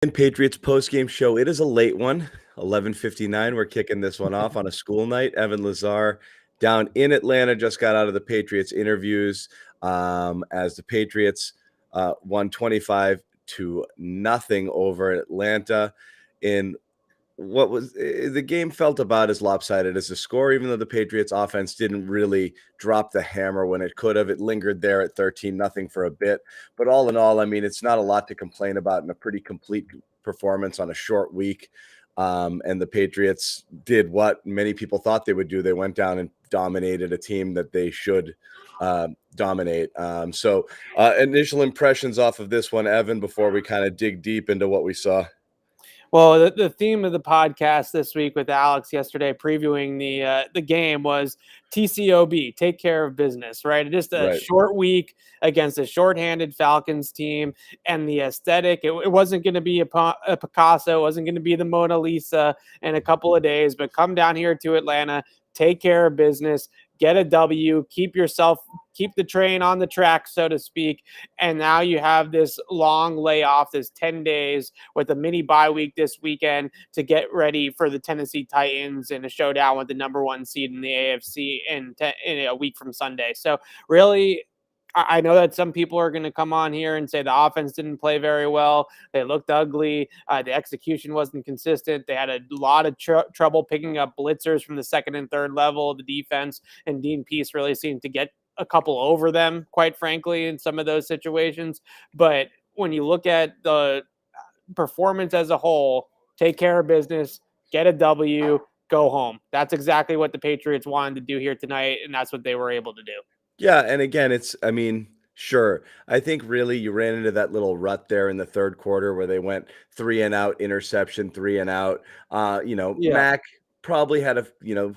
And Patriots postgame show. It is a late one, 11:59. We're kicking this one off on a school night. Evan Lazar down in Atlanta just got out of the Patriots interviews as the Patriots won 25-0 over Atlanta in what was the game felt about as lopsided as the score, even though the Patriots offense didn't really drop the hammer when it could have. It lingered there at 13-0 for a bit. But all in all, I mean, it's not a lot to complain about in a pretty complete performance on a short week. And the Patriots did what many people thought they would do. They went down and dominated a team that they should dominate. Initial impressions off of this one, Evan, before we kind of dig deep into what we saw. Well, the theme of the podcast this week with Alex yesterday previewing the game was TCOB, take care of business, right? Just a short week against a shorthanded Falcons team, and the aesthetic, it wasn't going to be a Picasso, it wasn't going to be the Mona Lisa in a couple of days, but come down here to Atlanta, take care of business, get a W, keep the train on the track, so to speak. And now you have this long layoff, this 10 days with a mini bye week this weekend to get ready for the Tennessee Titans in a showdown with the number one seed in the AFC in a week from Sunday. So really, I know that some people are going to come on here and say the offense didn't play very well. They looked ugly. The execution wasn't consistent. They had a lot of trouble picking up blitzers from the second and third level of the defense. And Dean Pease really seemed to get a couple over them, quite frankly, in some of those situations. But when you look at the performance as a whole, take care of business, get a W, go home. That's exactly what the Patriots wanted to do here tonight, and that's what they were able to do. Yeah, and again, sure. I think really you ran into that little rut there in the third quarter where they went 3-and-out, interception, 3-and-out. Mac probably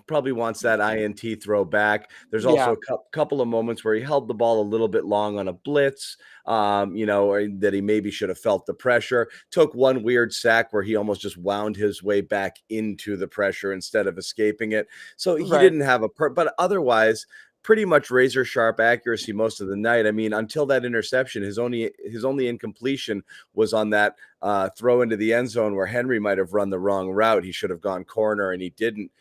probably wants that INT throw back. There's also a couple of moments where he held the ball a little bit long on a blitz, or that he maybe should have felt the pressure. Took one weird sack where he almost just wound his way back into the pressure instead of escaping it. So he didn't have but otherwise, pretty much razor sharp accuracy most of the night. I mean, until that interception, his only incompletion was on that throw into the end zone where Henry might have run the wrong route. He should have gone corner and he didn't.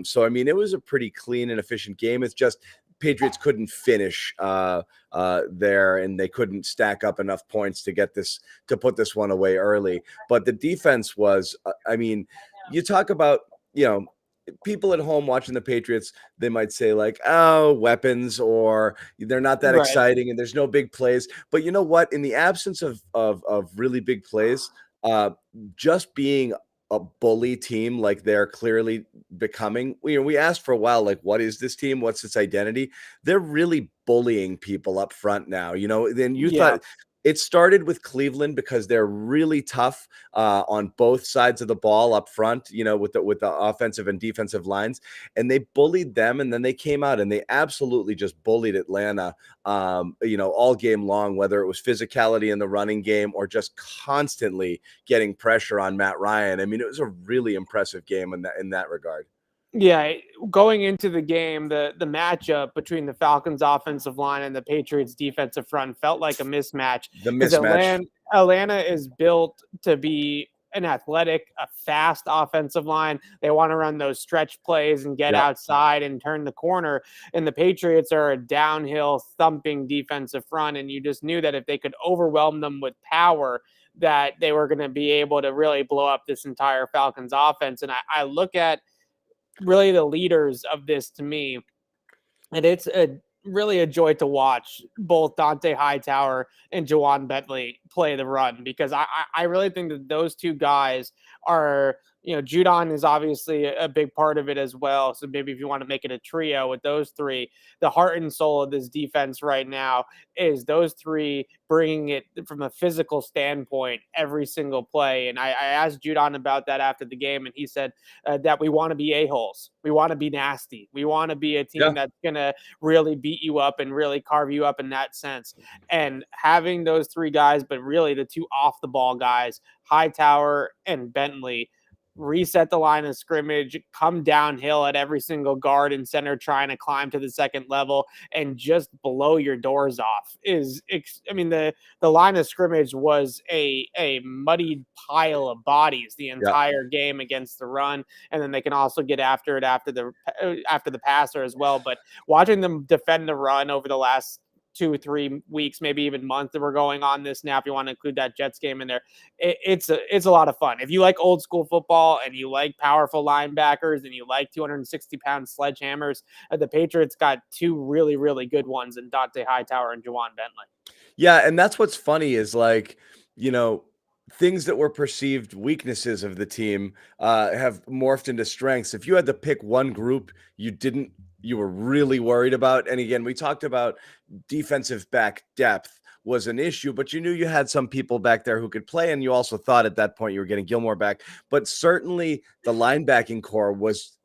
So I mean, it was a pretty clean and efficient game. It's just Patriots couldn't finish there, and they couldn't stack up enough points to put this one away early. But the defense was, you talk about, people at home watching the Patriots, they might say like, oh, weapons, or they're not that exciting and there's no big plays. But you know what? In the absence of really big plays, just being a bully team like they're clearly becoming, we asked for a while, like, what is this team? What's its identity? They're really bullying people up front now. Then you thought it started with Cleveland because they're really tough on both sides of the ball up front, with the offensive and defensive lines, and they bullied them. And then they came out and they absolutely just bullied Atlanta, all game long, whether it was physicality in the running game or just constantly getting pressure on Matt Ryan. I mean, it was a really impressive game in that regard. Yeah, going into the game, the matchup between the Falcons offensive line and the Patriots defensive front felt like a mismatch. The mismatch. Atlanta is built to be an athletic, a fast offensive line. They want to run those stretch plays and get outside and turn the corner. And the Patriots are a downhill thumping defensive front. And you just knew that if they could overwhelm them with power, that they were going to be able to really blow up this entire Falcons offense. And I look at really the leaders of this to me, and it's really a joy to watch both Dante Hightower and Jawan Bentley play the run, because I really think that those two guys are, Judon is obviously a big part of it as well. So maybe if you want to make it a trio with those three, the heart and soul of this defense right now is those three bringing it from a physical standpoint every single play. And I asked Judon about that after the game, and he said that we want to be a-holes. We want to be nasty. We want to be a team that's going to really beat you up and really carve you up in that sense. And having those three guys, but really the two off the ball guys, Hightower and Bentley, reset the line of scrimmage, come downhill at every single guard and center trying to climb to the second level and just blow your doors off. The line of scrimmage was a muddied pile of bodies the entire game against the run, and then they can also get after it after the passer as well. But watching them defend the run over the last 2-3 weeks, maybe even months that we're going on this now, if you want to include that Jets game in there, it's a lot of fun. If you like old school football and you like powerful linebackers and you like 260-pound sledgehammers, the Patriots got two really, really good ones in Dante Hightower and Juwan Bentley. Yeah, and that's what's funny is things that were perceived weaknesses of the team have morphed into strengths. If you had to pick one group you were really worried about, and again, we talked about defensive back depth was an issue, but you knew you had some people back there who could play, and you also thought at that point you were getting Gilmore back. But certainly the linebacking core was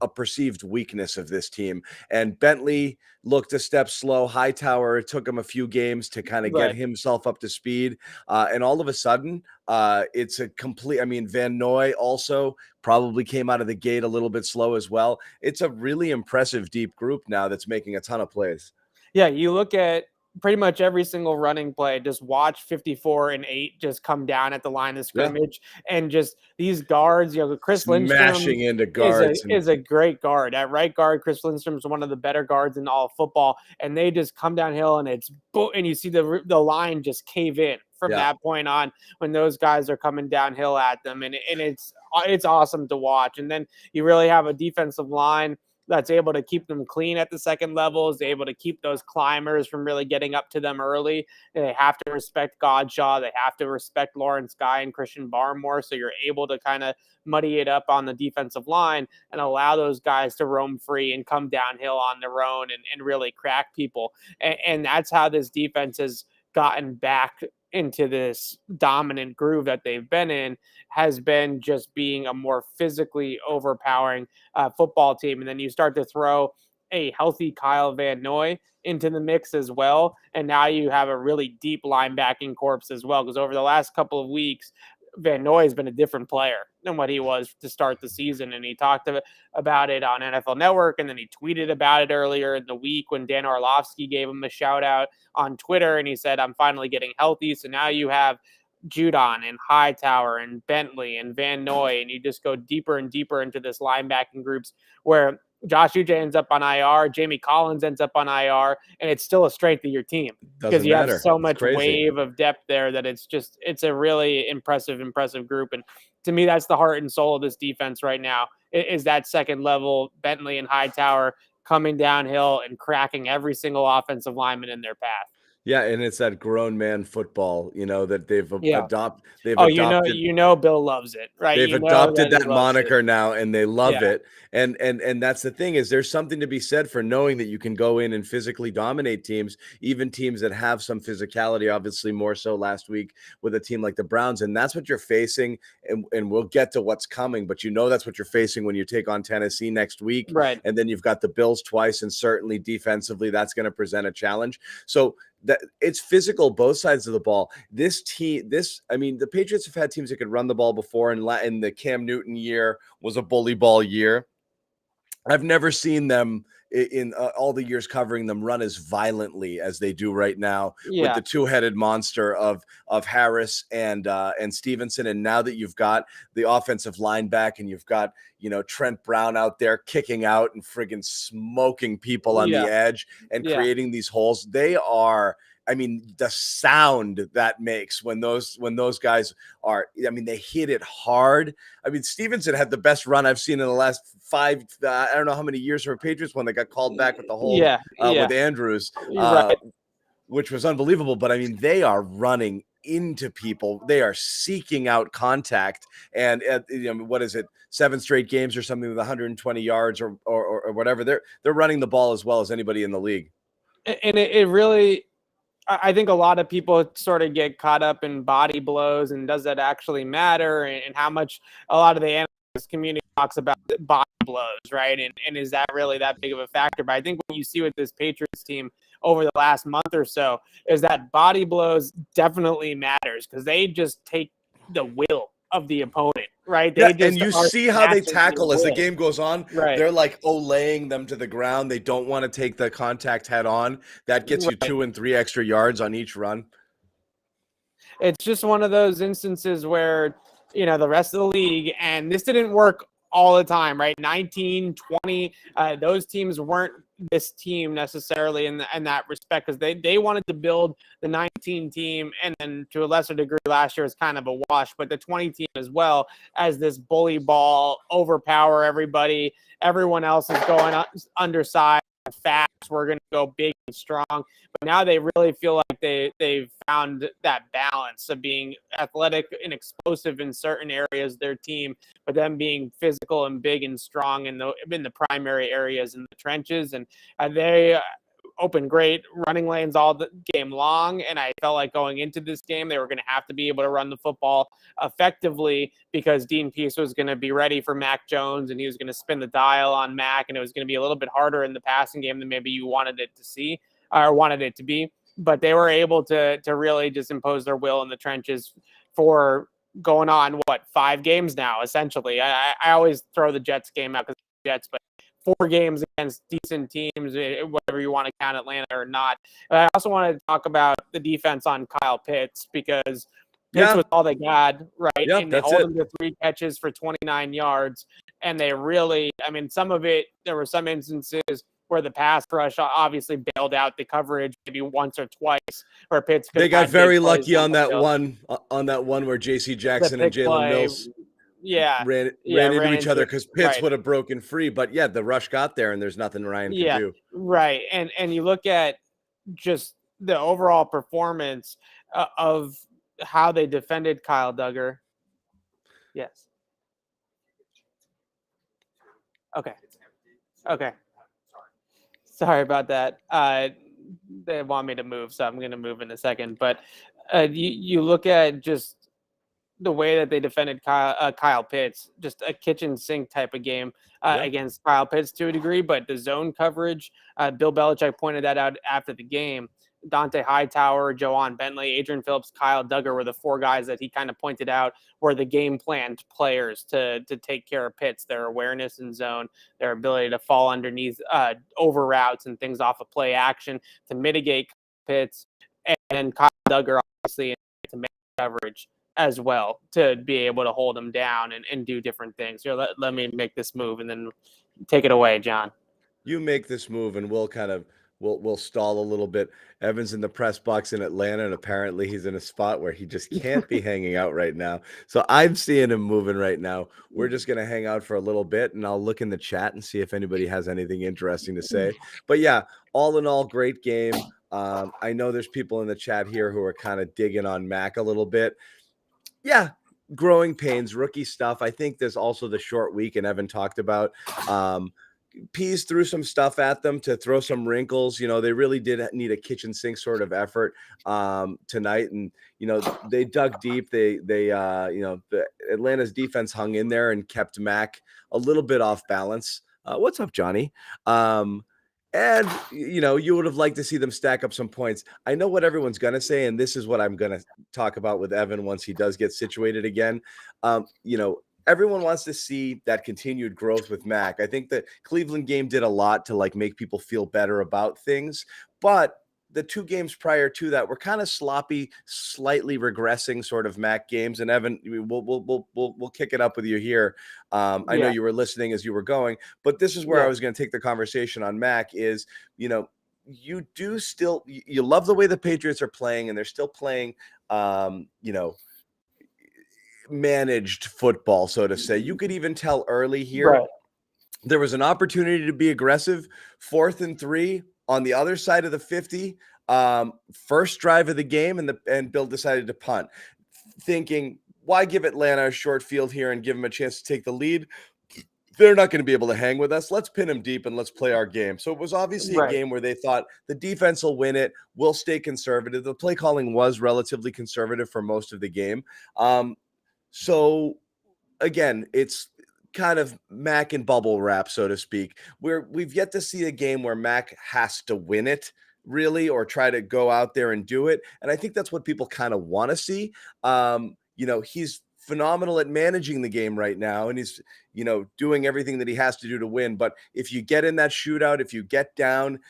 a perceived weakness of this team. And Bentley looked a step slow. Hightower, it took him a few games to kind of get himself up to speed. And all of a sudden, it's a complete, Van Noy also probably came out of the gate a little bit slow as well. It's a really impressive deep group now that's making a ton of plays. Yeah, you look at pretty much every single running play, just watch 54 and 8 just come down at the line of scrimmage, and just these guards, Chris Lindstrom into guards is a great guard. At right guard, Chris Lindstrom is one of the better guards in all of football, and they just come downhill and and you see the line just cave in from that point on when those guys are coming downhill at them, and it's awesome to watch. And then you really have a defensive line that's able to keep them clean at the second level, is able to keep those climbers from really getting up to them early. And they have to respect Godshaw. They have to respect Lawrence Guy and Christian Barmore. So you're able to kind of muddy it up on the defensive line and allow those guys to roam free and come downhill on their own and really crack people. And that's how this defense has gotten back into this dominant groove that they've been in, has been just being a more physically overpowering football team. And then you start to throw a healthy Kyle Van Noy into the mix as well. And now you have a really deep linebacking corps as well, because over the last couple of weeks, Van Noy has been a different player than what he was to start the season. And he talked about it on NFL Network, and then he tweeted about it earlier in the week when Dan Orlovsky gave him a shout out on Twitter, and he said, I'm finally getting healthy. So now you have Judon and Hightower and Bentley and Van Noy, and you just go deeper and deeper into this linebacking groups where Josh Uche ends up on IR, Jamie Collins ends up on IR, and it's still a strength of your team because you have so much wave of depth there that it's a really impressive group. And to me, that's the heart and soul of this defense right now, is that second level, Bentley and Hightower coming downhill and cracking every single offensive lineman in their path. Yeah, and it's that grown man football, that they've adopted. Bill loves it, right? They've adopted that moniker now, and they love it. And that's the thing, is there's something to be said for knowing that you can go in and physically dominate teams, even teams that have some physicality, obviously more so last week with a team like the Browns. And that's what you're facing. And we'll get to what's coming, but that's what you're facing when you take on Tennessee next week. Right. And then you've got the Bills twice, and certainly defensively, that's going to present a challenge. So that it's physical, both sides of the ball. This team, the Patriots have had teams that could run the ball before, and the Cam Newton year was a bully ball year. I've never seen them in all the years covering them run as violently as they do right now with the two-headed monster of Harris and Stevenson. And now that you've got the offensive line back, and you've got Trent Brown out there kicking out and friggin' smoking people on the edge and creating these holes, they are. The sound that makes when those guys are, they hit it hard. Stevenson had the best run I've seen in the last 5, I don't know how many years for Patriots when they got called back with the hold with Andrews, which was unbelievable. But they are running into people. They are seeking out contact. And what is it, 7 straight games or something with 120 yards or whatever. They're running the ball as well as anybody in the league. And it really, I think a lot of people sort of get caught up in body blows, and does that actually matter, and how much a lot of the analyst community talks about body blows, right? And is that really that big of a factor? But I think what you see with this Patriots team over the last month or so is that body blows definitely matters, because they just take the will of the opponent, right? Yeah, They just and you are see how they snatching tackle as the away. game goes on. Right. They're like laying them to the ground. They don't want to take the contact head on. That gets you Right. 2 and 3 extra yards on each run. It's just one of those instances where, the rest of the league, and this didn't work all the time, right? 19, 20, those teams weren't this team necessarily in that respect, because they wanted to build the 19 team, and then to a lesser degree last year was kind of a wash, but the 20 team as well, as this bully ball, overpower everybody. Everyone else is going undersized, fast. We're going to go big and strong. But now they really feel like they've found that balance of being athletic and explosive in certain areas of their team, but them being physical and big and strong in the primary areas in the trenches. And they open great running lanes all the game long. And I felt like going into this game, they were going to have to be able to run the football effectively, because Dean Pease was going to be ready for Mac Jones, and he was going to spin the dial on Mac. And it was going to be a little bit harder in the passing game than maybe you wanted it to see or wanted it to be. But they were able to really just impose their will in the trenches for going on 5 games now, essentially. I always throw the Jets game out because Jets, but 4 games against decent teams, whether you want to count Atlanta or not. I also want to talk about the defense on Kyle Pitts, because Pitts was all they had, right? Yeah, and they hold him to 3 catches for 29 yards. And they really, some of it, there were some instances where the pass rush obviously bailed out the coverage maybe once or twice, where Pitts They got very lucky on that one where J.C. Jackson and Jalen Mills ran into each other, because Pitts would have broken free. But yeah, the rush got there, and there's nothing Ryan could do. Right. And you look at just the overall performance of how they defended Kyle Duggar. Yes. Okay. Sorry about that. They want me to move, so I'm going to move in a second. But you look at just the way that they defended Kyle Pitts, just a kitchen sink type of game against Kyle Pitts to a degree. But the zone coverage, Bill Belichick pointed that out after the game. Dante Hightower, Joanne Bentley, Adrian Phillips, Kyle Duggar were the 4 guys that he kind of pointed out were the game planned players to take care of Pitts. Their awareness in zone, their ability to fall underneath over routes and things off of play action to mitigate Pitts, and Kyle Duggar obviously to make coverage as well to be able to hold him down and do different things. Here, let me make this move and then take it away, John. You make this move and we'll stall a little bit. Evan's in the press box in Atlanta, and apparently he's in a spot where he just can't be hanging out right now. So I'm seeing him moving right now. We're just going to hang out for a little bit, and I'll look in the chat and see if anybody has anything interesting to say. But yeah, all in all, great game. I know there's people in the chat here who are kind of digging on Mac a little bit. Yeah, growing pains, rookie stuff. I think there's also the short week, and Evan talked about Pease threw some stuff at them to throw some wrinkles. They really did need a kitchen sink sort of effort tonight. And, they dug deep. Atlanta's defense hung in there and kept Mac a little bit off balance. What's up, Johnny? And, you would have liked to see them stack up some points. I know what everyone's going to say, and this is what I'm going to talk about with Evan once he does get situated again. Everyone wants to see that continued growth with Mac. I think the Cleveland game did a lot to make people feel better about things, but the 2 games prior to that were kind of sloppy, slightly regressing sort of Mac games. And Evan, we'll kick it up with you here. I know you were listening as you were going, but this is where I was going to take the conversation on Mac is, you love the way the Patriots are playing, and they're still playing, managed football, so to say. You could even tell early here there was an opportunity to be aggressive. 4th and 3 on the other side of the 50, first drive of the game, and Bill decided to punt, thinking, why give Atlanta a short field here and give them a chance to take the lead? They're not going to be able to hang with us. Let's pin them deep and let's play our game. So it was obviously a game where they thought the defense will win it. We'll stay conservative. The play calling was relatively conservative for most of the game. So again, it's kind of Mac in bubble wrap, so to speak, where we've yet to see a game where Mac has to win it really, or try to go out there and do it. And I think that's what people kind of want to see. He's phenomenal at managing the game right now, and he's, doing everything that he has to do to win. But if you get in that shootout, if you get down,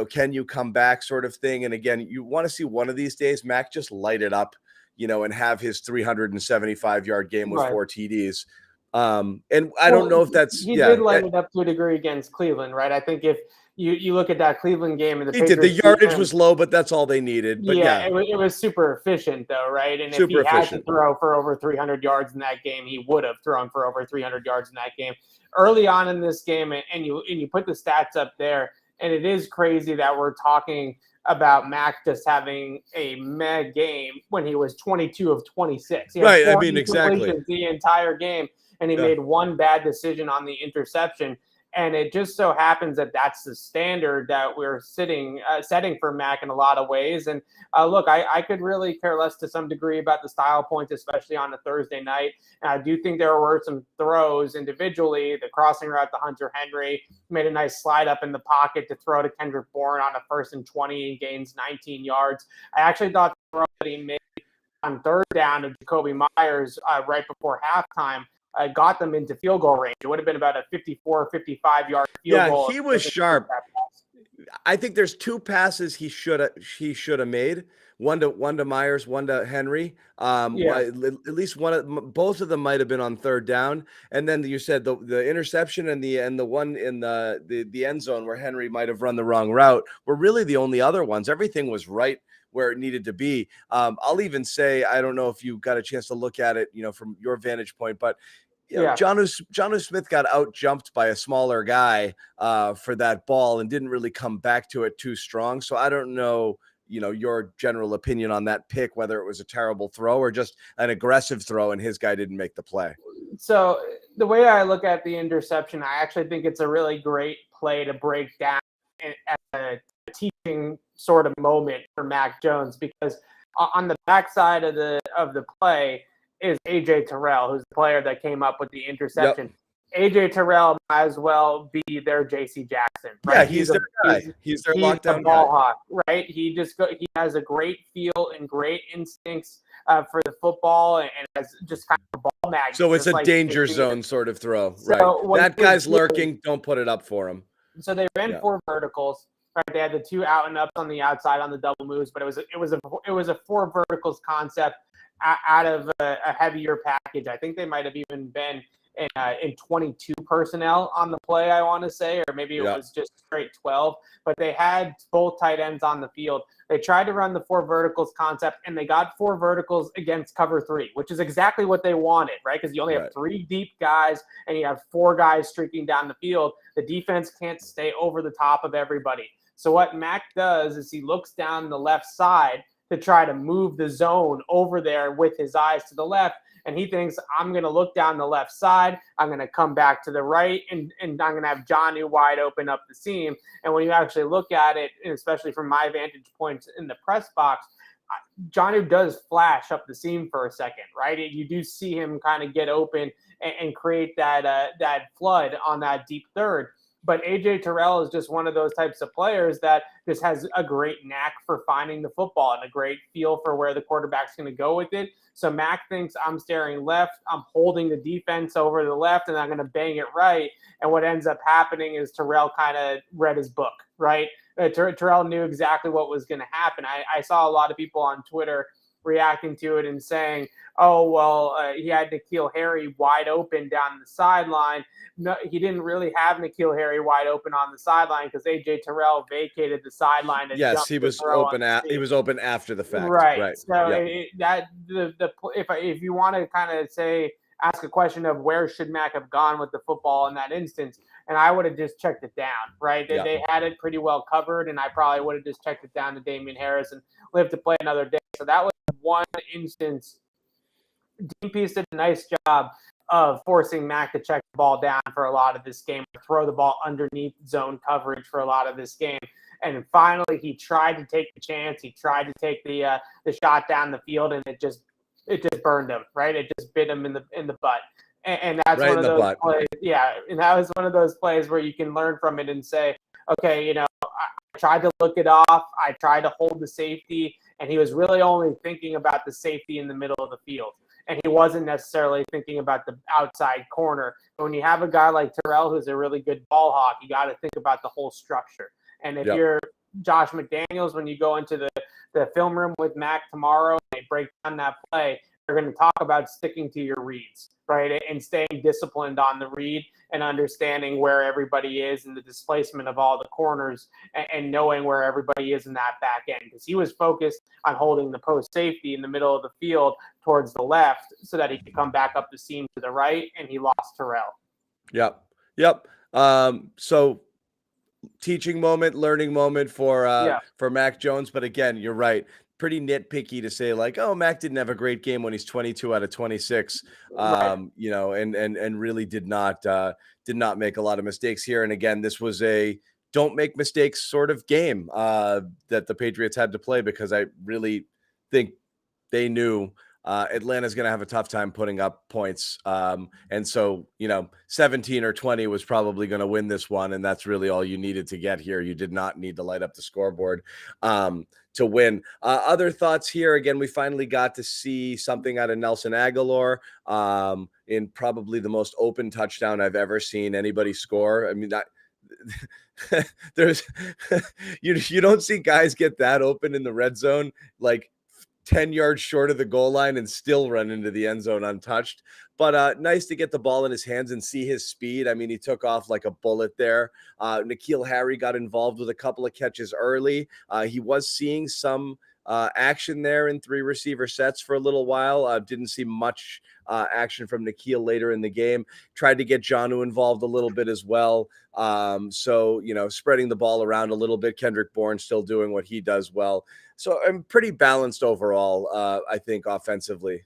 can you come back sort of thing? And again, you want to see one of these days Mac just light it up, and have his 375-yard game with 4 TDs. And I don't know if that's he did light it up to a degree against Cleveland, right? I think if you look at that Cleveland game and the Patriots, the yardage was low, but that's all they needed. But it was super efficient though, right? And if he had to throw for over 300 yards in that game, he would have thrown for over 300 yards in that game early on in this game. And you put the stats up there, and it is crazy that we're talking about Mac just having a meh game when he was 22 of 26. Right, I mean, exactly. The entire game, and he made one bad decision on the interception. And it just so happens that that's the standard that we're setting for Mac in a lot of ways. And look, I could really care less to some degree about the style points, especially on a Thursday night. And I do think there were some throws individually. The crossing route to Hunter Henry made a nice slide up in the pocket to throw to Kendrick Bourne on a 1st and 20 and gains 19 yards. I actually thought the throw that he made on 3rd down to Jacoby Myers right before halftime got them into field goal range. It would have been about a 54, 55-yard field goal. Yeah, he was sharp. I think there's 2 passes he should have made. One to Myers, one to Henry. At least both of them might have been on 3rd down. And then you said the interception and the one in the end zone where Henry might have run the wrong route were really the only other ones. Everything was right where it needed to be. I'll even say, I don't know if you got a chance to look at it, from your vantage point, but Jonnu Smith got out jumped by a smaller guy for that ball and didn't really come back to it too strong. So I don't know, your general opinion on that pick, whether it was a terrible throw or just an aggressive throw and his guy didn't make the play. So the way I look at the interception, I actually think it's a really great play to break down at a teaching sort of moment for Mac Jones, because on the backside of the play is AJ Terrell, who's the player that came up with the interception. Yep. AJ Terrell might as well be their JC Jackson, right? Yeah, he's their guy. He's their lockdown ball hawk, right? He has a great feel and great instincts for the football, and has just kind of a ball magnet. So it's a danger zone sort of throw, right? That guy's lurking. Don't put it up for him. So they ran 4 verticals. Right, they had the 2 out and ups on the outside on the double moves, but it was a 4 verticals concept out of a heavier package. I think they might have even been in 22 personnel on the play, I want to say, or maybe it was just straight 12. But they had both tight ends on the field. They tried to run the 4 verticals concept, and they got 4 verticals against cover 3, which is exactly what they wanted, right? Because you only have 3 deep guys, and you have 4 guys streaking down the field. The defense can't stay over the top of everybody. So what Mac does is he looks down the left side to try to move the zone over there with his eyes to the left. And he thinks, I'm going to look down the left side. I'm going to come back to the right, and I'm going to have Jonnu wide open up the seam. And when you actually look at it, and especially from my vantage point in the press box, Jonnu does flash up the seam for a second, right? You do see him kind of get open and create that flood on that deep third. But AJ Terrell is just one of those types of players that just has a great knack for finding the football and a great feel for where the quarterback's going to go with it. So Mac thinks, I'm staring left, I'm holding the defense over to the left, and I'm going to bang it right. And what ends up happening is Terrell kind of read his book, right? Terrell knew exactly what was going to happen. I saw a lot of people on Twitter reacting to it and saying, oh, well, he had N'Keal Harry wide open down the sideline. No, he didn't really have N'Keal Harry wide open on the sideline because AJ Terrell vacated the sideline. Yes, he was open. He was open after the fact. Right. So if you want to kind of ask a question of where should Mac have gone with the football in that instance, and I would have just checked it down. Right. They had it pretty well covered, and I probably would have just checked it down to Damian Harris and lived to play another day. So that was one instance. Dean Pease did a nice job of forcing Mac to check the ball down for a lot of this game, throw the ball underneath zone coverage for a lot of this game. And finally, he tried to take the chance. He tried to take the shot down the field, and it just burned him, right? It just bit him in the butt. And that's right, one of those plays. Yeah, and that was one of those plays where you can learn from it and say, okay, I tried to look it off. I tried to hold the safety, and he was really only thinking about the safety in the middle of the field. and he wasn't necessarily thinking about the outside corner. But when you have a guy like Terrell, who's a really good ball hawk, you got to think about the whole structure. And if you're Josh McDaniels, when you go into the film room with Mac tomorrow and they break down that play, they're going to talk about sticking to your reads, right? And staying disciplined on the read and understanding where everybody is and the displacement of all the corners and knowing where everybody is in that back end. Because he was focused on holding the post safety in the middle of the field towards the left so that he could come back up the seam to the right, and he lost Terrell. Yep. So teaching moment, learning moment for Mac Jones. But again, you're right. Pretty nitpicky to say like, oh, Mac didn't have a great game when he's 22 out of 26, you know, and really did not make a lot of mistakes here. And again, this was a don't make mistakes sort of game that the Patriots had to play, because I really think they knew Atlanta's going to have a tough time putting up points. And so, you know, 17 or 20 was probably going to win this one. And that's really all you needed to get here. You did not need to light up the scoreboard to win. Other thoughts here. Again, we finally got to see something out of Nelson Aguilar in probably the most open touchdown I've ever seen anybody score. I mean, there's you don't see guys get that open in the red zone, like 10 yards short of the goal line and still run into the end zone untouched. But nice to get the ball in his hands and see his speed. I mean, he took off like a bullet there. N'Keal Harry got involved with a couple of catches early. He was seeing some action there in 3 receiver sets for a little while. Didn't see much action from N'Keal later in the game. Tried to get Jonnu involved a little bit as well. So, you know, spreading the ball around a little bit. Kendrick Bourne still doing what he does well. So I'm pretty balanced overall, I think, offensively.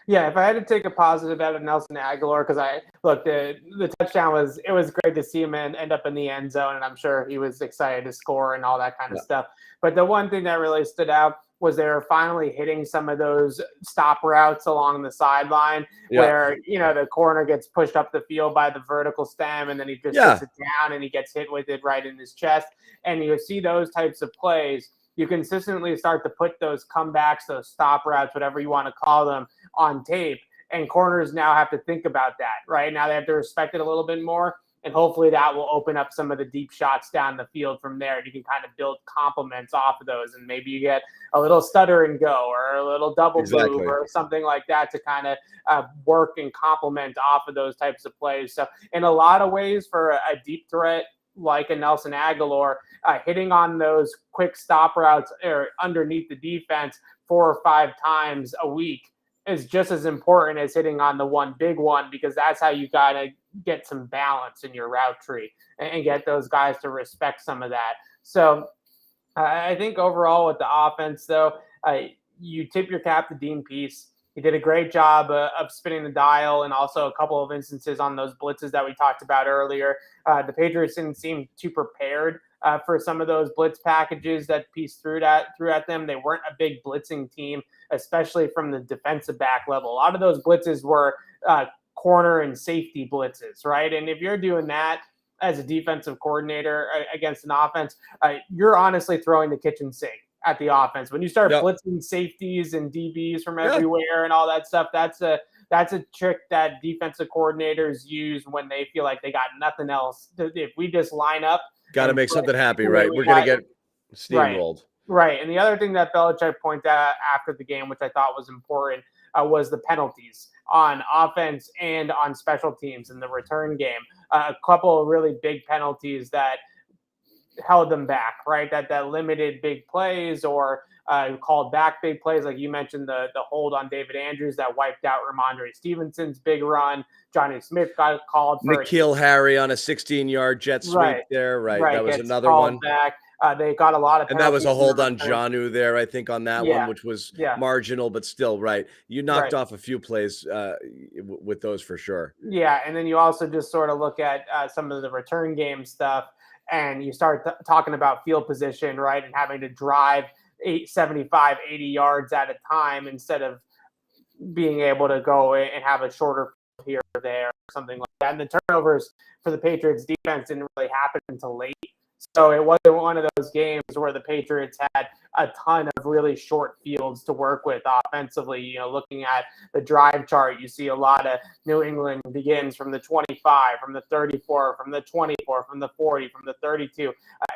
Yeah, if I had to take a positive out of Nelson Aguilar, because the touchdown was great to see him end up in the end zone, and I'm sure he was excited to score and all that kind of stuff. But the one thing that really stood out was they were finally hitting some of those stop routes along the sideline where, you know, the corner gets pushed up the field by the vertical stem, and then he just sits it down and he gets hit with it right in his chest. And you see those types of plays. You consistently start to put those comebacks, those stop routes, whatever you want to call them, on tape. And corners now have to think about that, right? Now they have to respect it a little bit more. And hopefully that will open up some of the deep shots down the field from there. You can kind of build complements off of those. And maybe you get a little stutter and go or a little double move or something like that to kind of work and complement off of those types of plays. So in a lot of ways, for a deep threat like a Nelson Aguilar, hitting on those quick stop routes or underneath the defense 4 or 5 times a week is just as important as hitting on the one big one, because that's how you got to get some balance in your route tree and get those guys to respect some of that. So I think overall with the offense, though, you tip your cap to Dean Pease. He did a great job of spinning the dial, and also a couple of instances on those blitzes that we talked about earlier. The Patriots didn't seem too prepared for some of those blitz packages that Pease threw at them. They weren't a big blitzing team, especially from the defensive back level. A lot of those blitzes were corner and safety blitzes, right? And if you're doing that as a defensive coordinator against an offense, you're honestly throwing the kitchen sink at the offense. When you start blitzing safeties and DBs from everywhere and all that stuff, that's a trick that defensive coordinators use when they feel like they got nothing else. If we just line up, got to make something happy, right? We're going to get steamrolled. Right. And the other thing that Belichick pointed out after the game, which I thought was important, was the penalties on offense and on special teams in the return game. A couple of really big penalties that held them back, right? That limited big plays or called back big plays. Like you mentioned, the hold on David Andrews that wiped out Ramondre Stevenson's big run. Johnny Smith got called for N'Keal Harry on a 16-yard jet sweep there. Right. That was another one. Back. They got a lot of penalties. And that was a hold on Jonnu there, I think, on that one, which was marginal, but still, right. You knocked off a few plays with those for sure. Yeah, and then you also just sort of look at some of the return game stuff, and you start talking about field position, right, and having to drive 75, 80 yards at a time instead of being able to go and have a shorter here or there or something like that. And the turnovers for the Patriots defense didn't really happen until late. So it wasn't one of those games where the Patriots had a ton of really short fields to work with offensively. Looking at the drive chart, you see a lot of New England begins from the 25, from the 34, from the 24, from the 40, from the 32.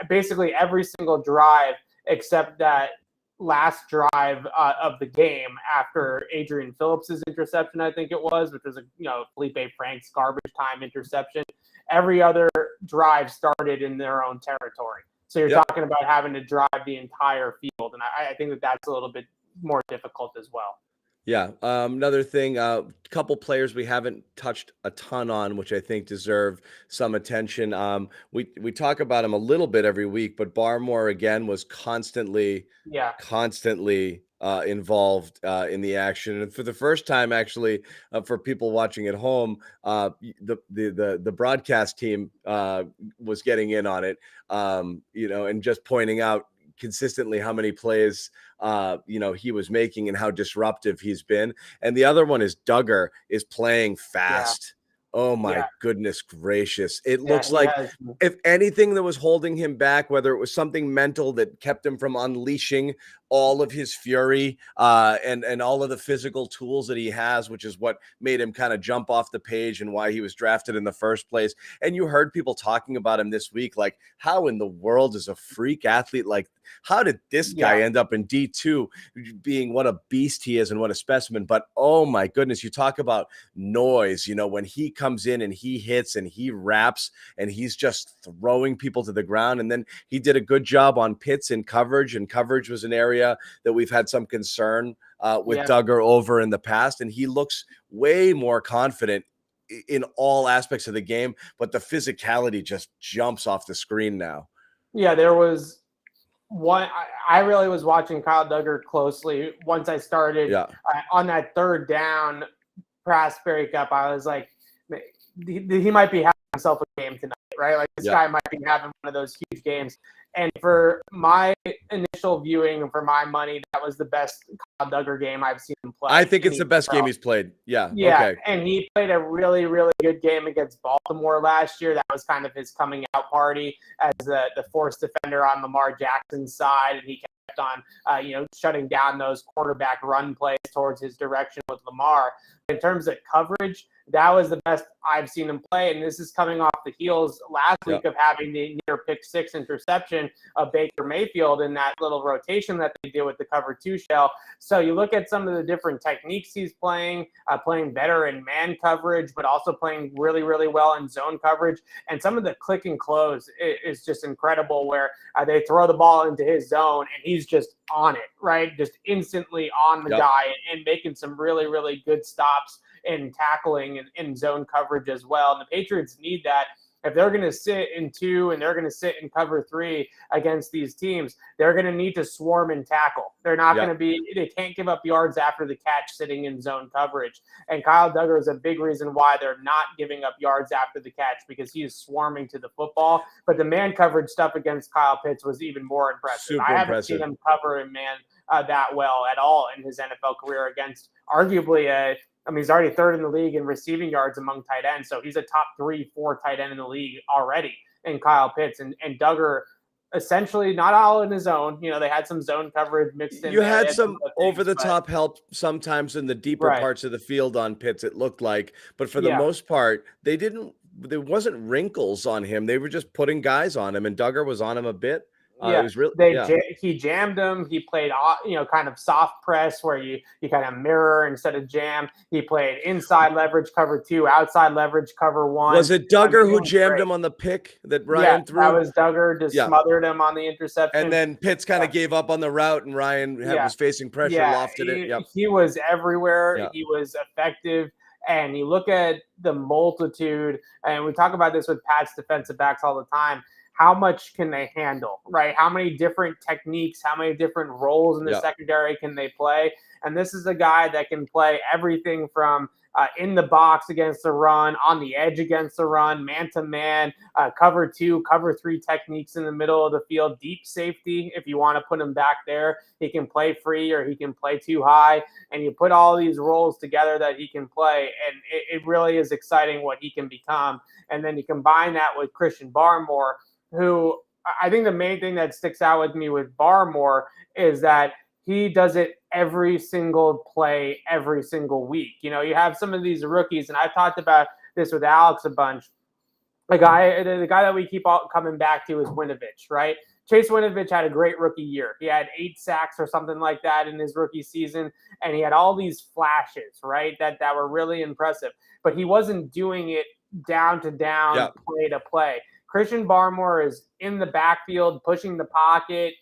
Basically every single drive except that last drive of the game after Adrian Phillips's interception, I think it was, which was Felipe Frank's garbage time interception. Every other drive started in their own territory. So you're talking about having to drive the entire field, and I think that that's a little bit more difficult as well. Yeah. Another thing, couple players we haven't touched a ton on, which I think deserve some attention. We talk about him a little bit every week, but Barmore again was constantly involved in the action, and for the first time, actually, for people watching at home, the broadcast team was getting in on it, and just pointing out consistently how many plays he was making and how disruptive he's been. And the other one is Duggar is playing fast. Oh my goodness gracious. It looks like if anything that was holding him back, whether it was something mental that kept him from unleashing all of his fury and all of the physical tools that he has, which is what made him kind of jump off the page and why he was drafted in the first place. And you heard people talking about him this week, like, how in the world is a freak athlete like, how did this guy end up in D2 being what a beast he is and what a specimen? But oh my goodness, you talk about noise, when he comes in and he hits and he raps and he's just throwing people to the ground. And then he did a good job on Pitts in coverage, and coverage was an area that we've had some concern with Duggar over in the past. And he looks way more confident in all aspects of the game, but the physicality just jumps off the screen now. Yeah, there was one. I really was watching Kyle Duggar closely once I started on that third down pass breakup. I was like, he might be having himself a game tonight, right? Like this guy might be having one of those huge games. And for my initial viewing and for my money, that was the best Kyle Duggar game I've seen him play. I think it's the best game he's played. Yeah. Okay. And he played a really, really good game against Baltimore last year. That was kind of his coming out party as the force defender on Lamar Jackson's side. And he kept on, shutting down those quarterback run plays towards his direction with Lamar. In terms of coverage, that was the best I've seen him play. And this is coming off the heels last week of having the near pick 6 interception of Baker Mayfield in that little rotation that they did with the cover 2 shell. So you look at some of the different techniques he's playing better in man coverage, but also playing really, really well in zone coverage. And some of the click and close is just incredible, where they throw the ball into his zone and he's just on it, right? Just instantly on the guy and making some really, really good stops and tackling and in zone coverage as well. And the Patriots need that. If they're going to sit in 2 and they're going to sit in cover 3 against these teams, they're going to need to swarm and tackle. They're not going to they can't give up yards after the catch sitting in zone coverage. And Kyle Duggar is a big reason why they're not giving up yards after the catch, because he is swarming to the football. But the man coverage stuff against Kyle Pitts was even more impressive. I haven't seen him cover in man that well at all in his NFL career against arguably he's already third in the league in receiving yards among tight ends. So he's a top 3-4 tight end in the league already in Kyle Pitts. And Duggar, essentially not all in his own. They had some zone coverage mixed in. You had some over-the-top help sometimes in the deeper parts of the field on Pitts, it looked like. But for the most part, there wasn't wrinkles on him. They were just putting guys on him, and Duggar was on him a bit. It was really, he jammed him. He played, kind of soft press where you kind of mirror instead of jam. He played inside leverage cover 2, outside leverage cover 1. Was it Duggar who jammed him on the pick that Ryan threw? That was Duggar, just smothered him on the interception. And then Pitts kind of gave up on the route, and Ryan was facing pressure, lofted it. He was everywhere. He was effective. And you look at the multitude, and we talk about this with Pat's defensive backs all the time. How much can they handle, right? How many different techniques, how many different roles in the secondary can they play? And this is a guy that can play everything from in the box against the run, on the edge against the run, man-to-man, cover 2, cover 3 techniques in the middle of the field, deep safety if you want to put him back there. He can play free or he can play too high. And you put all these roles together that he can play, and it really is exciting what he can become. And then you combine that with Christian Barmore, who I think the main thing that sticks out with me with Barmore is that he does it every single play, every single week. You have some of these rookies, and I've talked about this with Alex a bunch. The guy that we keep coming back to is Winovich, right? Chase Winovich had a great rookie year. He had 8 sacks or something like that in his rookie season, and he had all these flashes, right, that were really impressive. But he wasn't doing it down to down, play to play. Christian Barmore is in the backfield, pushing the pocket,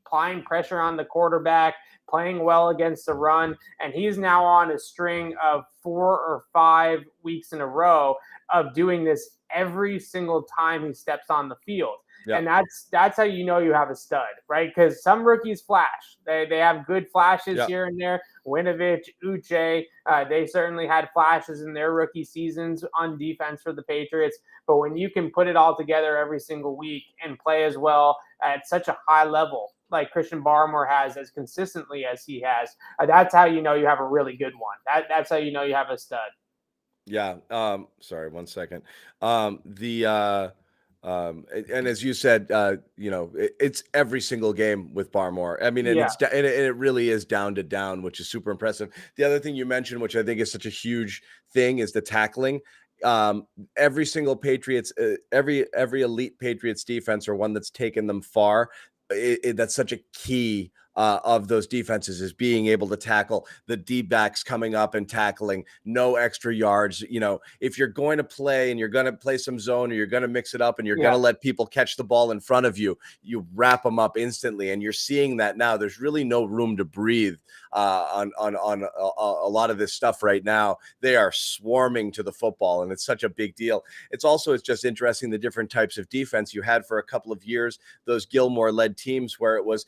applying pressure on the quarterback, playing well against the run, and he's now on a string of 4 or 5 weeks in a row of doing this every single time he steps on the field. Yep. And that's how you have a stud, right? Because some rookies flash. They have good flashes here and there. Winovich, Uche, they certainly had flashes in their rookie seasons on defense for the Patriots. But when you can put it all together every single week and play as well at such a high level like Christian Barmore has, as consistently as he has, that's how you have a really good one. That's how you have a stud. Yeah. Sorry, 1 second. And as you said, it's every single game with Barmore. I mean, and it really is down to down, which is super impressive. The other thing you mentioned, which I think is such a huge thing, is the tackling. Every single Patriots, every elite Patriots defense, or one that's taken them far, that's such a key of those defenses, is being able to tackle the D-backs coming up and tackling, no extra yards. If you're going to play and you're going to play some zone, or you're going to mix it up and you're going to let people catch the ball in front of you, you wrap them up instantly. And you're seeing that now. There's really no room to breathe on a lot of this stuff right now. They are swarming to the football, and it's such a big deal. It's just interesting the different types of defense you had for a couple of years, those Gilmore-led teams where it was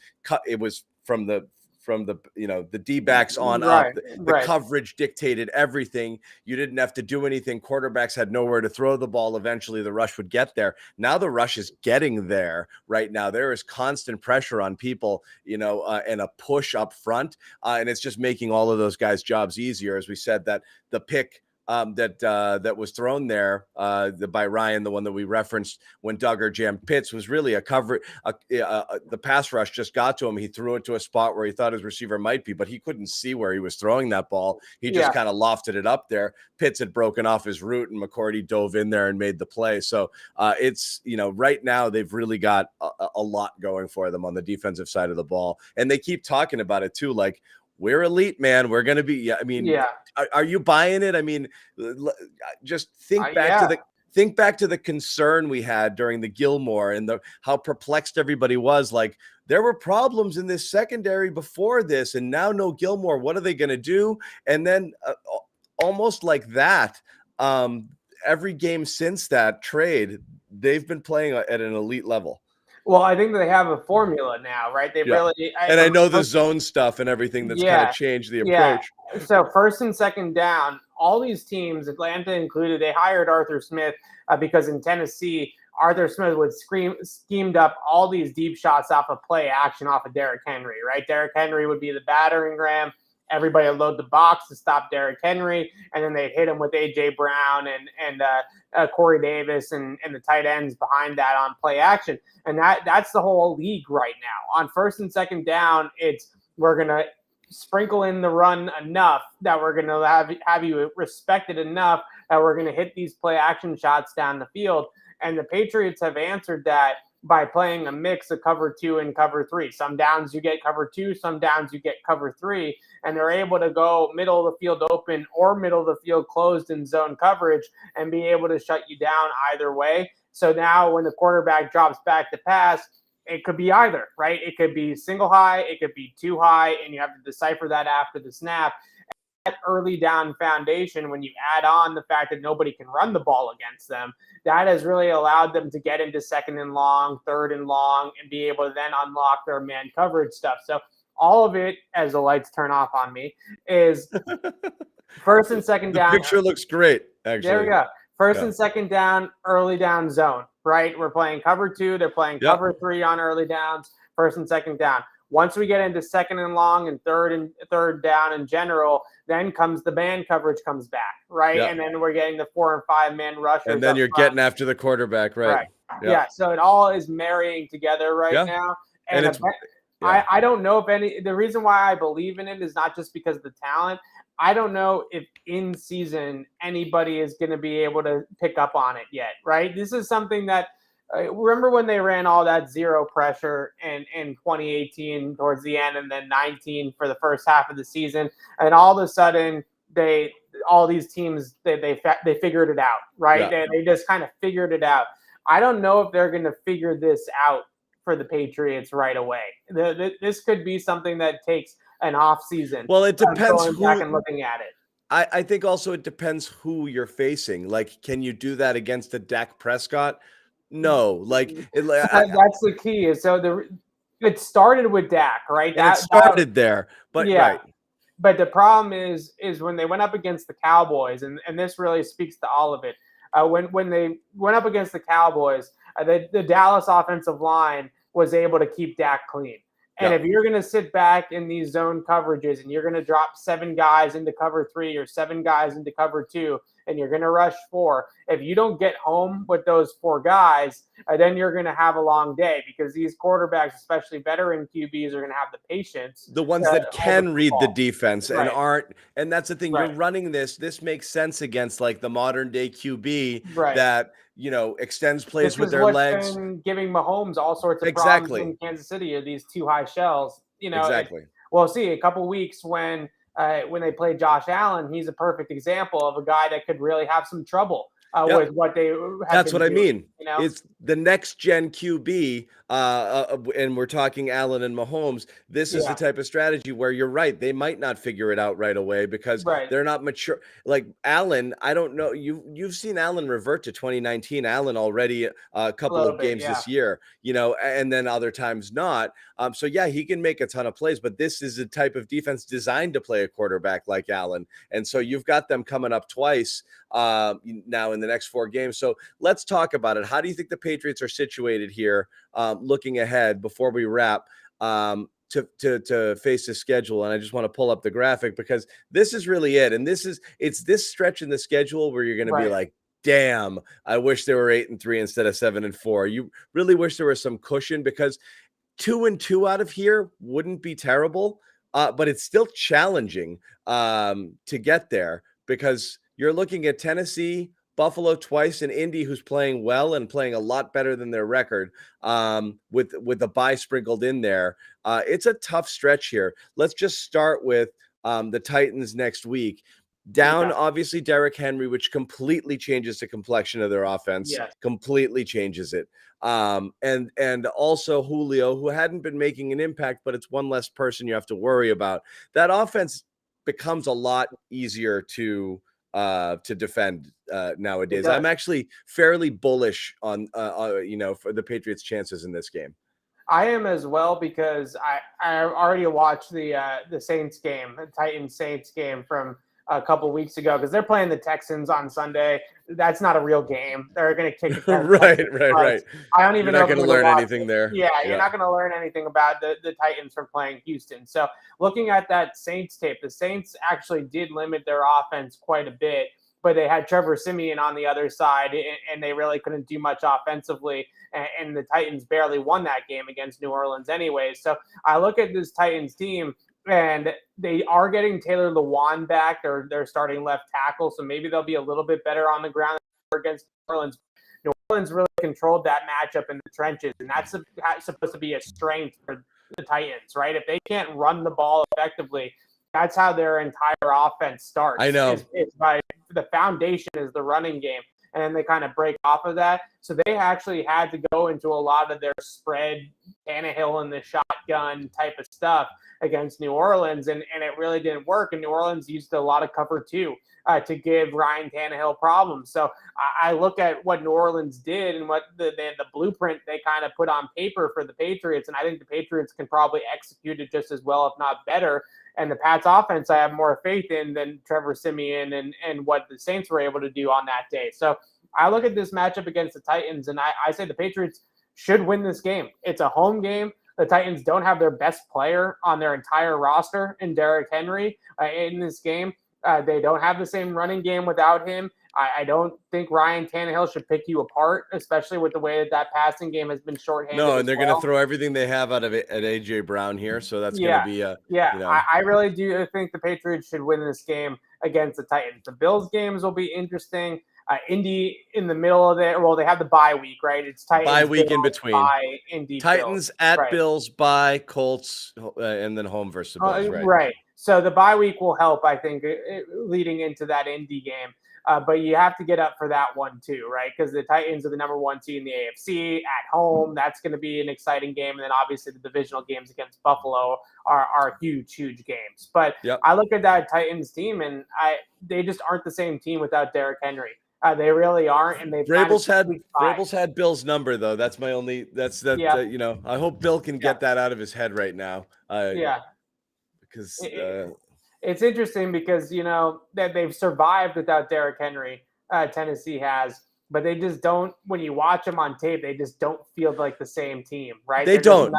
from the the D-backs on up. The coverage dictated everything. You didn't have to do anything. Quarterbacks had nowhere to throw the ball. Eventually the rush would get there. Now the rush is getting there right now. There is constant pressure on people, and a push up front. And it's just making all of those guys' jobs easier. As we said, that the pick that was thrown there by Ryan, the one that we referenced when Duggar jammed Pitts, was really a cover. The pass rush just got to him. He threw it to a spot where he thought his receiver might be, but he couldn't see where he was throwing that ball. He just kind of lofted it up there. Pitts had broken off his route, and McCourty dove in there and made the play. So it's, right now they've really got a lot going for them on the defensive side of the ball. And they keep talking about it too. Like, we're elite, man. We're going to be, are you buying it? I mean, just think back to the concern we had during the Gilmore and how perplexed everybody was. Like, there were problems in this secondary before this, and now no Gilmore. What are they going to do? And then almost like that, every game since that trade, they've been playing at an elite level. Well, I think they have a formula now, right? They really, and I know the zone stuff and everything that's kind of changed the approach. So first and second down, all these teams, Atlanta included, they hired Arthur Smith because in Tennessee, Arthur Smith would schemed up all these deep shots off of play action off of Derrick Henry, right? Derrick Henry would be the battering ram. Everybody would load the box to stop Derrick Henry, and then they'd hit him with A.J. Brown and Corey Davis and the tight ends behind that on play action. And that's the whole league right now. On first and second down, we're going to sprinkle in the run enough that we're going to have you respected enough that we're going to hit these play action shots down the field. And the Patriots have answered that by playing a mix of cover 2 and cover 3. Some downs you get cover 2, some downs you get cover 3, and they're able to go middle of the field open or middle of the field closed in zone coverage and be able to shut you down either way. So now when the quarterback drops back to pass, it could be either, right? It could be single high, it could be 2 high, and you have to decipher that after the snap. That early down foundation, when you add on the fact that nobody can run the ball against them, that has really allowed them to get into second and long, third and long, and be able to then unlock their man coverage stuff. So all of it, as the lights turn off on me, is first and second down. The picture looks great, actually. There we go. First and second down, early down zone, right? We're playing cover 2. They're playing cover 3 on early downs, first and second down. Once we get into second and long and third down in general, then comes the man coverage comes back, right? Yep. And then we're getting the 4 and 5 man rushers. And then you're getting after the quarterback, right? Yeah. So it all is marrying together right now. And it's I don't know if the reason why I believe in it is not just because of the talent. I don't know if in season anybody is going to be able to pick up on it yet, right? This is something that remember when they ran all that zero pressure in 2018 towards the end, and then 19 for the first half of the season, and all of a sudden all these teams they figured it out, right? They just kind of figured it out. I don't know if they're going to figure this out for the Patriots right away. This could be something that takes an off season. Well, it depends going back and looking at it. I think also it depends who you're facing. Like, can you do that against a Dak Prescott? No. Like, that's the key. So it started with Dak, right? It started there, but right. But the problem is when they went up against the Cowboys, and this really speaks to all of it. When they went up against the Cowboys, the Dallas offensive line was able to keep Dak clean. And if you're going to sit back in these zone coverages and you're going to drop 7 guys into cover 3 or 7 guys into cover 2, and you're going to rush 4, if you don't get home with those 4 guys, then you're going to have a long day, because these quarterbacks, especially veteran QBs, are going to have the patience. The ones that can read the defense and aren't. And that's the thing. You're running this. This makes sense against like the modern day QB that, extends plays with their legs. Been giving Mahomes all sorts of problems in Kansas City, are these too high shells. Well, see, a couple weeks when they play Josh Allen, he's a perfect example of a guy that could really have some trouble with what they have. That's what I mean. It's the next gen QB, and we're talking Allen and Mahomes. This is the type of strategy where you're right. They might not figure it out right away because they're not mature. Like Allen, I don't know. You've seen Allen revert to 2019. Allen already a couple of games this year, and then other times not. So yeah, he can make a ton of plays, but this is a type of defense designed to play a quarterback like Allen. And so you've got them coming up twice now in the next 4 games. So let's talk about it. How do you think the Patriots are situated here, looking ahead before we wrap, to face the schedule? And I just want to pull up the graphic because this is really it. And it's this stretch in the schedule where you're going to be like, damn, I wish they were 8-3 instead of 7-4. You really wish there was some cushion, because 2-2 out of here wouldn't be terrible, but it's still challenging to get there, because you're looking at Tennessee, Buffalo twice, and Indy, who's playing well and playing a lot better than their record, with the bye sprinkled in there. It's a tough stretch here. Let's just start with the Titans next week. Down, obviously, Derrick Henry, which completely changes the complexion of their offense, completely changes it. And also Julio, who hadn't been making an impact, but it's one less person you have to worry about. That offense becomes a lot easier to defend nowadays. I'm actually fairly bullish on for the Patriots' chances in this game. I am as well, because I already watched the Saints game, the Titans Saints game from a couple weeks ago, because they're playing the Texans on Sunday. That's not a real game. They're going to kick it. Right. I don't even know. You're not going to learn anything there. Yeah, you're not going to learn anything about the Titans from playing Houston. So looking at that Saints tape, the Saints actually did limit their offense quite a bit, but they had Trevor Siemian on the other side, and they really couldn't do much offensively. And the Titans barely won that game against New Orleans anyway. So I look at this Titans team, and they are getting Taylor Lewan back. They're starting left tackle, so maybe they'll be a little bit better on the ground against New Orleans. New Orleans really controlled that matchup in the trenches, and that's supposed to be a strength for the Titans, right? If they can't run the ball effectively, that's how their entire offense starts. I know. It's by the foundation is the running game, and then they kind of break off of that. So they actually had to go into a lot of their spread, Tannehill in the shotgun type of stuff against New Orleans, and it really didn't work. And New Orleans used a lot of cover 2 to give Ryan Tannehill problems. So I look at what New Orleans did and what the blueprint they kind of put on paper for the Patriots, and I think the Patriots can probably execute it just as well, if not better. And the Pats offense I have more faith in than Trevor Siemian and what the Saints were able to do on that day. So I look at this matchup against the Titans, and I say the Patriots should win this game. It's a home game. The Titans don't have their best player on their entire roster in Derrick Henry in this game. They don't have the same running game without him. I don't think Ryan Tannehill should pick you apart, especially with the way that passing game has been shorthanded. No, and as they're well. going to throw everything they have out of it at AJ Brown here, so that's going to be a I really do think the Patriots should win this game against the Titans. The Bills games will be interesting. Indy in the middle of it. Well, they have the bye week, right? It's Titans bye week Bills, in between. bye Indy, Titans Bills, at right. Bills, bye Colts, and then home versus the Bills, right? Right. So the bye week will help, I think, leading into that Indy game. But you have to get up for that one too, right? Because the Titans are the number 1 seed in the AFC at home. That's going to be an exciting game. And then obviously the divisional games against Buffalo are huge, huge games. But I look at that Titans team, and they just aren't the same team without Derrick Henry. They really aren't, and they've Vrabel's had Bill's number though. That's my only. I hope Bill can get that out of his head right now. Because it's interesting because that they've survived without Derrick Henry. Tennessee has, but they just don't. When you watch them on tape, they just don't feel like the same team, right? They don't.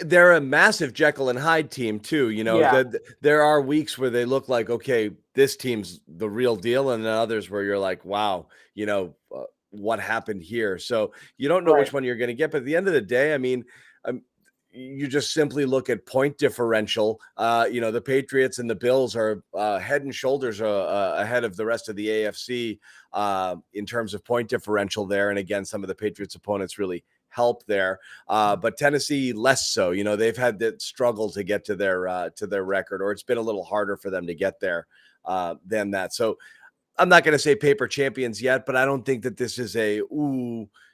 They're a massive Jekyll and Hyde team too. There are weeks where they look like, okay, this team's the real deal, and then others where you're like, wow, what happened here? So you don't know which one you're going to get. But at the end of the day, I mean, you just simply look at point differential. The Patriots and the Bills are head and shoulders ahead of the rest of the AFC in terms of point differential there. And again, some of the Patriots opponents really help there, but Tennessee less so. They've had the struggle to get to their record, or it's been a little harder for them to get there than that. So I'm not going to say paper champions yet, but I don't think that this is a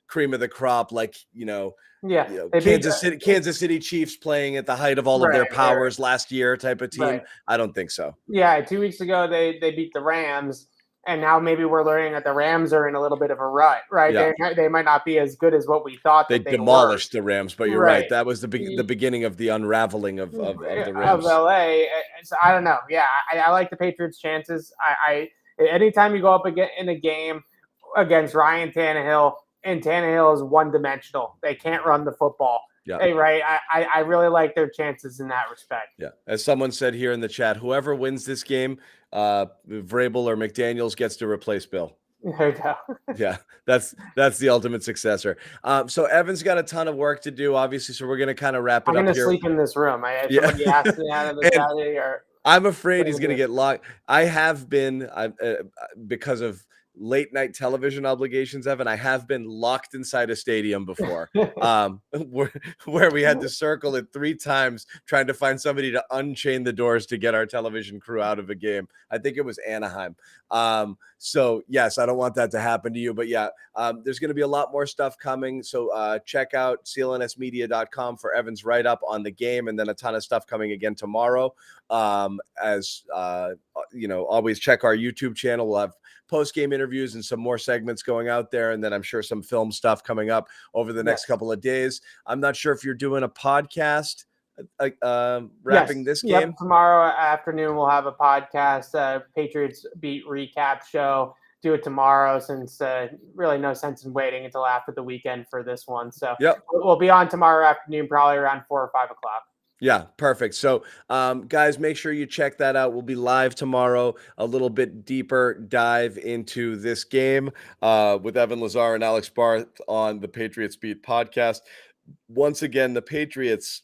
cream of the crop like Kansas City Chiefs playing at the height of all of their powers last year type of team. I don't think so. 2 weeks ago they beat the Rams. And now maybe we're learning that the Rams are in a little bit of a rut, right? Yeah. They might not be as good as what we thought. They demolished the Rams, but you're right. That was the beginning of the unraveling of the Rams. Of LA. So I don't know. Yeah, I like the Patriots' chances. Anytime you go up in a game against Ryan Tannehill, and Tannehill is one-dimensional. They can't run the football. Yeah. Hey, right. I really like their chances in that respect. Yeah. As someone said here in the chat, whoever wins this game, Vrabel or McDaniels gets to replace Bill. There you go. Yeah, that's the ultimate successor. So Evan's got a ton of work to do, obviously. So we're going to kind of wrap it up here. I'm going to sleep in this room. Somebody asked me out of the Saturday, or I'm afraid he's going to get locked. I have been because of late night television obligations, Evan, I have been locked inside a stadium before, where we had to circle it 3 times trying to find somebody to unchain the doors to get our television crew out of a game. I think it was Anaheim. So yes, I don't want that to happen to you, but yeah, there's going to be a lot more stuff coming. So check out clnsmedia.com for Evan's write-up on the game, and then a ton of stuff coming again tomorrow. Always check our YouTube channel. We'll have post-game interviews and some more segments going out there, and then I'm sure some film stuff coming up over the next couple of days. I'm not sure if you're doing a podcast wrapping this game. Yep, tomorrow afternoon we'll have a podcast, Patriots beat recap show. Do it tomorrow, since really no sense in waiting until after the weekend for this one. So we'll be on tomorrow afternoon, probably around 4 or 5 o'clock. Yeah, perfect. So, guys, make sure you check that out. We'll be live tomorrow, a little bit deeper dive into this game with Evan Lazar and Alex Barth on the Patriots Beat podcast. Once again, the Patriots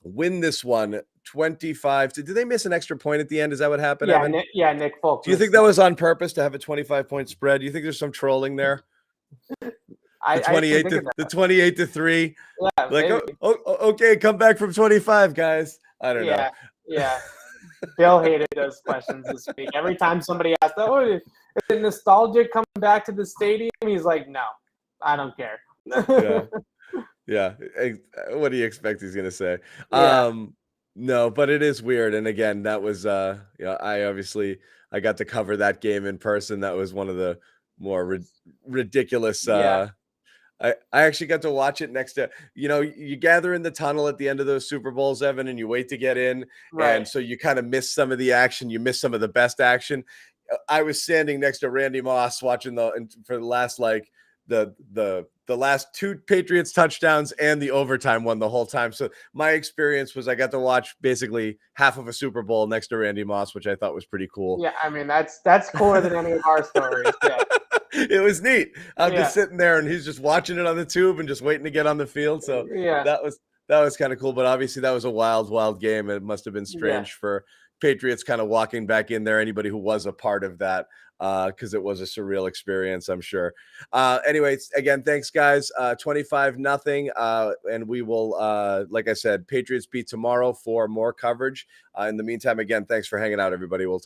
win this one 25. Did they miss an extra point at the end? Is that what happened, Evan? Nick Folk. Do you think that was on purpose to have a 25-point spread? Do you think there's some trolling there? The 28-3. Yeah, like, okay, come back from 25, guys. I don't know. Yeah. Bill hated those questions this week. Every time somebody asked, is it nostalgic coming back to the stadium? He's like, no, I don't care. Yeah. What do you expect he's going to say? Yeah. No, but it is weird. And again, that was, I got to cover that game in person. That was one of the more ridiculous, I actually got to watch it next to, you gather in the tunnel at the end of those Super Bowls, Evan, and you wait to get in. Right. And so you kind of miss some of the action. You miss some of the best action. I was standing next to Randy Moss watching for the last, the the last 2 Patriots touchdowns and the overtime one the whole time. So my experience was I got to watch basically half of a Super Bowl next to Randy Moss, which I thought was pretty cool. Yeah, I mean, that's cooler than any of our stories. Yeah. It was neat. I'm just sitting there and he's just watching it on the tube and just waiting to get on the field. So that was kind of cool. But obviously that was a wild game. It must have been strange for Patriots kind of walking back in there. Anybody who was a part of that, because it was a surreal experience, I'm sure. Anyways, again, thanks guys. 25-0, and we will, like I said, Patriots beat tomorrow for more coverage. In the meantime, again, thanks for hanging out, everybody. We'll talk.